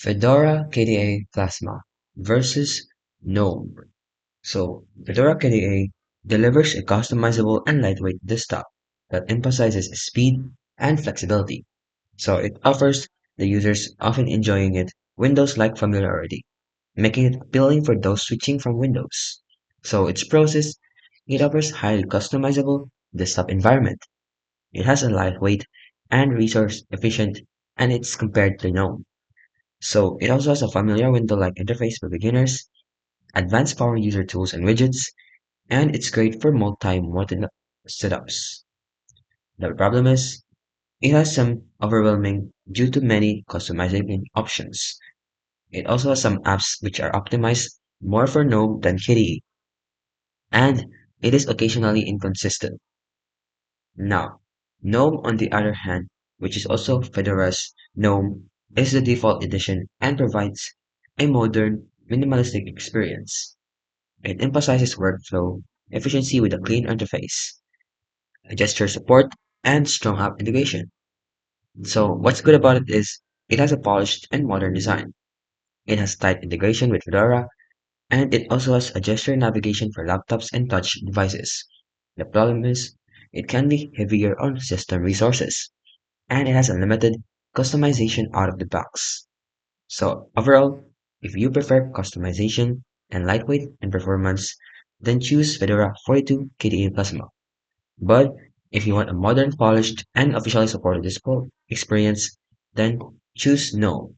Fedora KDE Plasma versus Gnome. So, Fedora KDE delivers a customizable and lightweight desktop that emphasizes speed and flexibility. So, it offers the users often enjoying it Windows-like familiarity, making it appealing for those switching from Windows. So, its pros is it offers highly customizable desktop environment. It has a lightweight and resource efficient, and it's compared to GNOME. So it also has a familiar window-like interface for beginners, advanced power user tools and widgets, and it's great for multi-modal setups. The problem is, it has some overwhelming due to many customization options. It also has some apps which are optimized more for GNOME than KDE, and it is occasionally inconsistent. Now, GNOME on the other hand, which is also Fedora's GNOME, is the default edition and provides a modern, minimalistic experience. It emphasizes workflow efficiency with a clean interface, gesture support, and strong app integration. So, what's good about it is it has a polished and modern design. It has tight integration with Fedora, and it also has a gesture navigation for laptops and touch devices. The problem is, it can be heavier on system resources, and it has a limited customization out of the box. So, overall, if you prefer customization and lightweight and performance, then choose Fedora 42 KDE Plasma. But if you want a modern, polished, and officially supported display experience, then choose No.